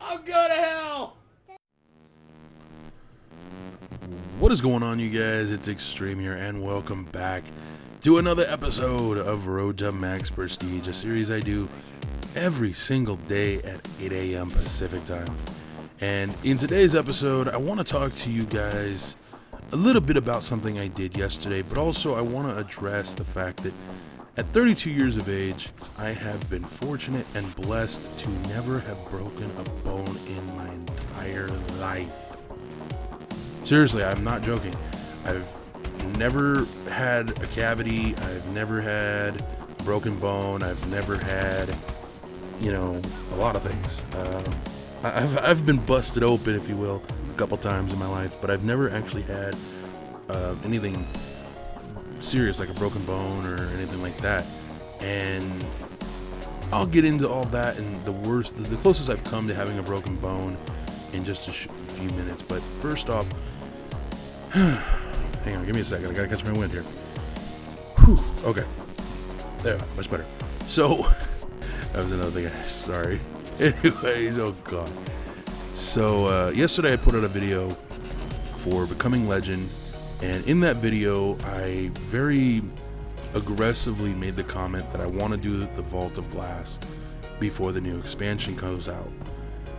I'm going to hell! What is going on, you guys? It's Extreme here, and welcome back to another episode of Road to Max Prestige, a series I do every single day at 8 a.m. Pacific time. And in today's episode, I want to talk to you guys a little bit about something I did yesterday, but also I want to address the fact that at 32 years of age, I have been fortunate and blessed to never have broken a bone in my entire life. Seriously, I'm not joking. I've never had a cavity. I've never had a broken bone. I've never had, a lot of things. I've been busted open, if you will, a couple times in my life, but I've never actually had anything serious like a broken bone or anything like that. And I'll get into all that and the closest I've come to having a broken bone in just a few minutes. But first off, hang on, give me a second. I gotta catch my wind here. Whew, okay, there, much better. So that was another thing. Sorry. Anyways, oh god. So yesterday I put out a video for Becoming Legend, and in that video I very aggressively made the comment that I want to do the Vault of Glass before the new expansion comes out.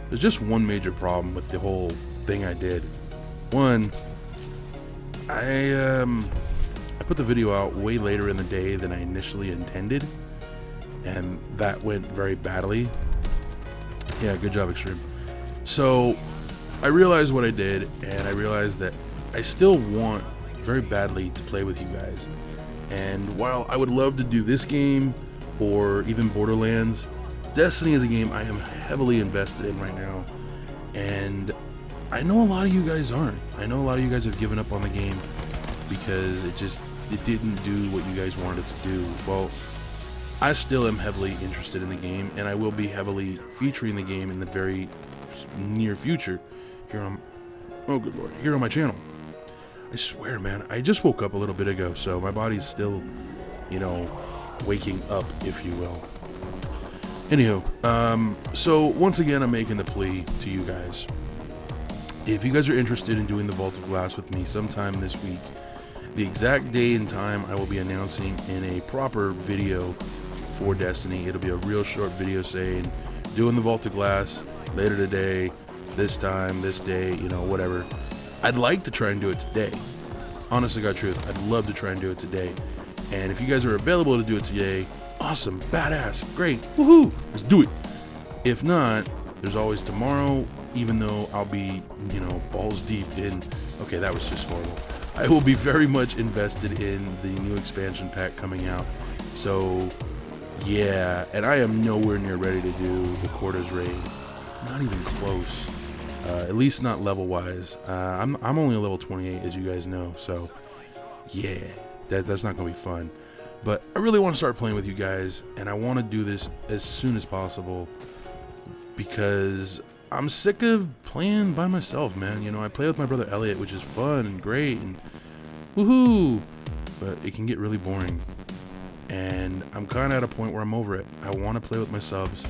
There's just one major problem with the whole thing I did. One, I put the video out way later in the day than I initially intended, and that went very badly. Yeah, good job, Extreme. So I realized what I did, and I realized that I still want very badly to play with you guys. And while I would love to do this game or even Borderlands, Destiny is a game I am heavily invested in right now, and I know a lot of you guys aren't. I know a lot of you guys have given up on the game because it didn't do what you guys wanted it to do. Well, I still am heavily interested in the game, and I will be heavily featuring the game in the very near future here on, oh good lord, here on my channel. I swear, man, I just woke up a little bit ago, so my body's still, waking up, if you will. Anywho, so once again, I'm making the plea to you guys. If you guys are interested in doing the Vault of Glass with me sometime this week, the exact day and time I will be announcing in a proper video for Destiny. It'll be a real short video saying, doing the Vault of Glass later today, this time, this day, whatever. I'd like to try and do it today. Honest to God truth, I'd love to try and do it today. And if you guys are available to do it today, awesome, badass, great, woohoo, let's do it. If not, there's always tomorrow, even though I'll be, balls deep in, okay, that was just horrible. I will be very much invested in the new expansion pack coming out. So, yeah, and I am nowhere near ready to do the Quarters raid. Not even close. At least not level-wise. I'm only a level 28, as you guys know. So, yeah, that's not going to be fun. But I really want to start playing with you guys, and I want to do this as soon as possible because I'm sick of playing by myself, man. I play with my brother Elliot, which is fun and great and woohoo, but it can get really boring. And I'm kind of at a point where I'm over it. I want to play with my subs,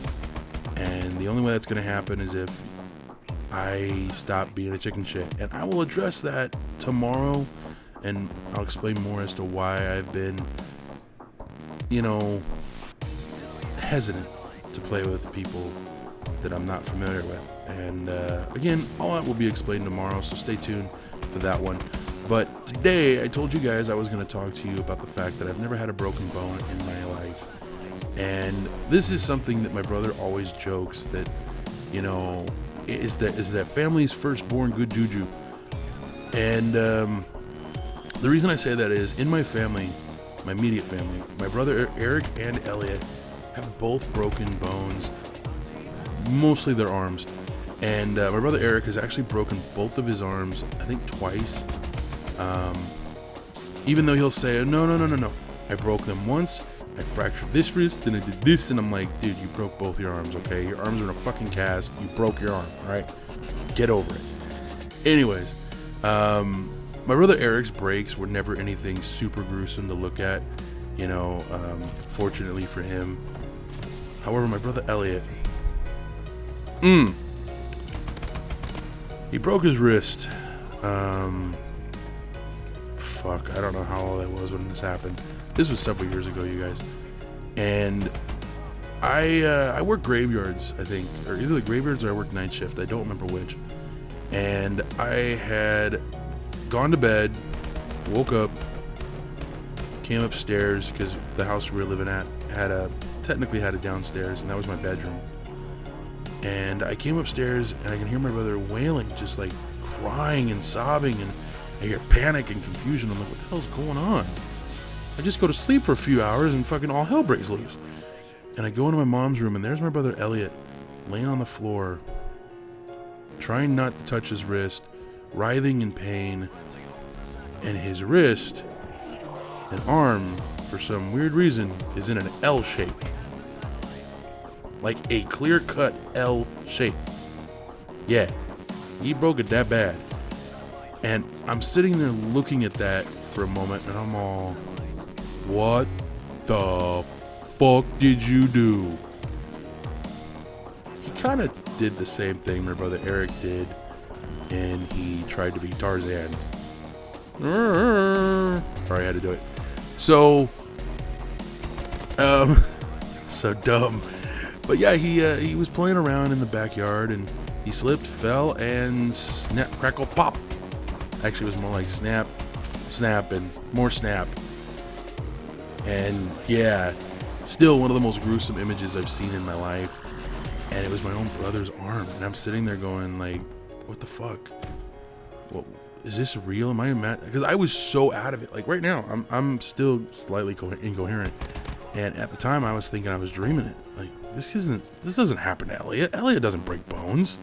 and the only way that's going to happen is if I stop being a chicken shit. And I will address that tomorrow, and I'll explain more as to why I've been, hesitant to play with people that I'm not familiar with. And again, all that will be explained tomorrow, so stay tuned for that one. But today I told you guys I was going to talk to you about the fact that I've never had a broken bone in my life. And this is something that my brother always jokes that, is that family's firstborn good juju. And the reason I say that is, in my family, my immediate family, my brother Eric and Elliot have both broken bones, mostly their arms. And my brother Eric has actually broken both of his arms, I think twice. Even though he'll say, no, I broke them once, I fractured this wrist, and I did this, and I'm like, dude, you broke both your arms, okay? Your arms are in a fucking cast, you broke your arm, alright? Get over it. Anyways, my brother Eric's breaks were never anything super gruesome to look at, fortunately for him. However, my brother Elliot, He broke his wrist. Fuck, I don't know how old I was when this happened. This was several years ago, you guys. And I work graveyards, I think, or either the graveyards or I work night shift. I don't remember which. And I had gone to bed, woke up, came upstairs because the house we were living at technically had a downstairs, and that was my bedroom. And I came upstairs and I can hear my brother wailing, just like crying and sobbing, and I hear panic and confusion. I'm like, what the hell's going on? I just go to sleep for a few hours and fucking all hell breaks loose. And I go into my mom's room and there's my brother Elliot laying on the floor, trying not to touch his wrist, writhing in pain, and his wrist and arm, for some weird reason, is in an L shape. Like a clear-cut L shape. Yeah, he broke it that bad. And I'm sitting there looking at that for a moment, and I'm all, what the fuck did you do? He kind of did the same thing my brother Eric did, and he tried to be Tarzan. Sorry, I had to do it. So dumb. But yeah, he was playing around in the backyard, and he slipped, fell, and snap, crackle, pop. Actually, it was more like snap, snap, and more snap. And yeah, still one of the most gruesome images I've seen in my life. And it was my own brother's arm, and I'm sitting there going like, what the fuck? What, is this real? Am I mad? Because I was so out of it. Like right now, I'm still slightly incoherent. And at the time, I was thinking I was dreaming it. Like this doesn't happen to Elliot. Elliot doesn't break bones.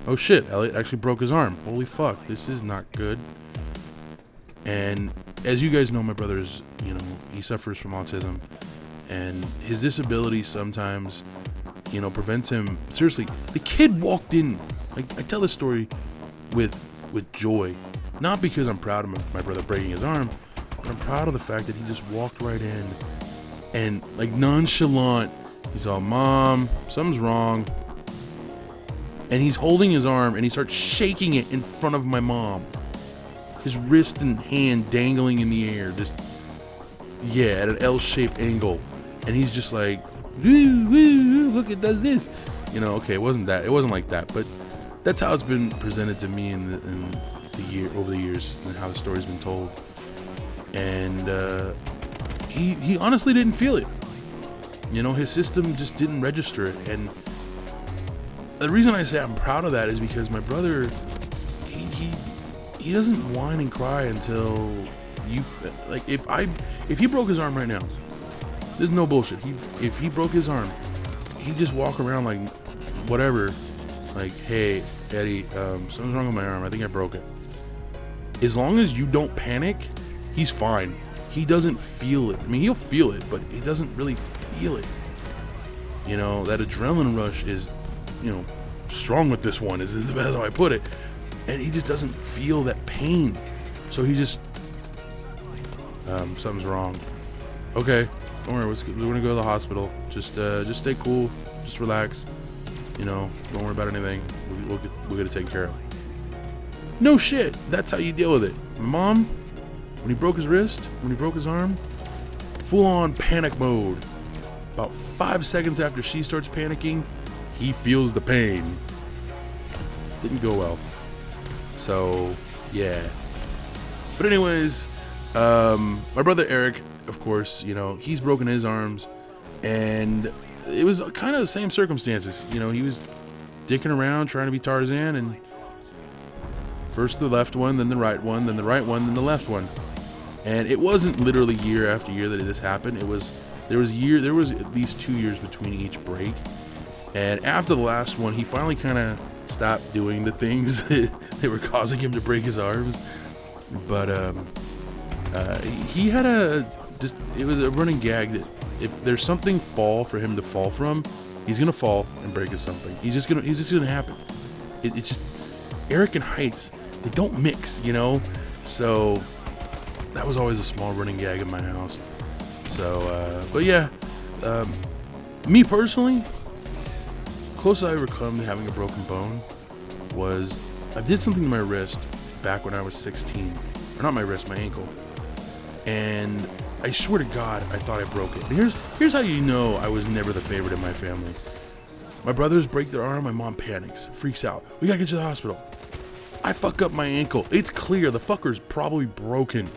Oh shit, Elliot actually broke his arm. Holy fuck, this is not good. And as you guys know, my brother's, he suffers from autism, and his disability sometimes, prevents him. Seriously, the kid walked in. Like I tell this story with joy, not because I'm proud of my brother breaking his arm, but I'm proud of the fact that he just walked right in and like nonchalant. He's all, Mom, something's wrong. And he's holding his arm and he starts shaking it in front of my mom. His wrist and hand dangling in the air, just, yeah, at an L-shaped angle. And he's just like, woo, woo, look, it does this. Okay, it wasn't like that, but that's how it's been presented to me in the over the years, and how the story's been told. And he honestly didn't feel it. His system just didn't register it. And the reason I say I'm proud of that is because my brother, he doesn't whine and cry until you, like, if he broke his arm right now, there's no bullshit. If he broke his arm, he'd just walk around like whatever, like, hey Eddie, something's wrong with my arm, I think I broke it. As long as you don't panic, he's fine. He doesn't feel it. I mean, he'll feel it, but he doesn't really feel it. That adrenaline rush is, strong with this one, is the best how I put it. And he just doesn't feel that pain. So he just, something's wrong. Okay, don't worry, we're gonna go to the hospital. Just stay cool, just relax. Don't worry about anything. We'll get it taken care of. No shit, that's how you deal with it. Mom, when he broke his wrist, when he broke his arm, full on panic mode. About 5 seconds after she starts panicking, he feels the pain. Didn't go well. So, yeah. But anyways, my brother Eric, of course, he's broken his arms, and it was kind of the same circumstances. He was dicking around trying to be Tarzan, and first the left one, then the right one, then the right one, then the left one. And it wasn't literally year after year that this happened. There was at least 2 years between each break. And after the last one, he finally kind of stopped doing the things that were causing him to break his arms. But he had it was a running gag that if there's something for him to fall from, he's gonna fall and break something. He's just gonna happen. It's just Eric and heights, they don't mix, So that was always a small running gag in my house. So, but yeah, me personally, closest I ever come to having a broken bone was I did something to my wrist back when I was 16. Or not my wrist, my ankle. And I swear to God, I thought I broke it. And here's how you know I was never the favorite in my family. My brothers break their arm, my mom panics, freaks out. We gotta get you to the hospital. I fuck up my ankle. It's clear the fucker's probably broken.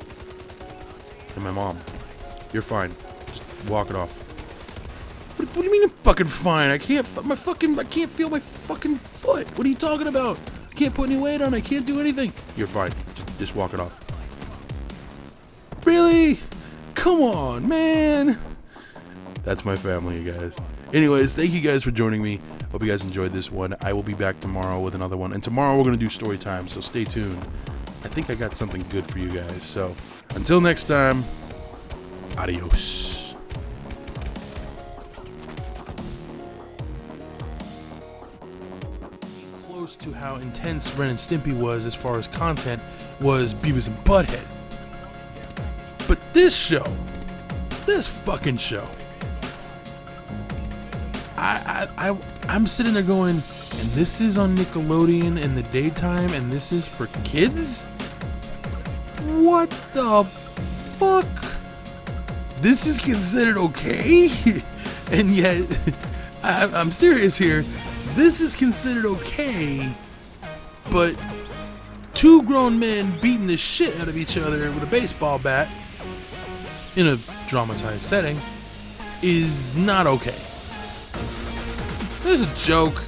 And my mom, you're fine. Just walk it off. What do you mean I'm fucking fine? I can't feel my fucking foot. What are you talking about? I can't put any weight on. I can't do anything. You're fine. Just walk it off. Really? Come on, man. That's my family, you guys. Anyways, thank you guys for joining me. Hope you guys enjoyed this one. I will be back tomorrow with another one. And tomorrow we're going to do story time, so stay tuned. I think I got something good for you guys. So until next time, adios. Close to how intense Ren and Stimpy was as far as content was Beavis and Butthead. But this fucking show, I'm sitting there going, and this is on Nickelodeon in the daytime, and this is for kids? What the fuck? This is considered okay? And yet, I'm serious here, this is considered okay, but two grown men beating the shit out of each other with a baseball bat in a dramatized setting is not okay. There's a joke.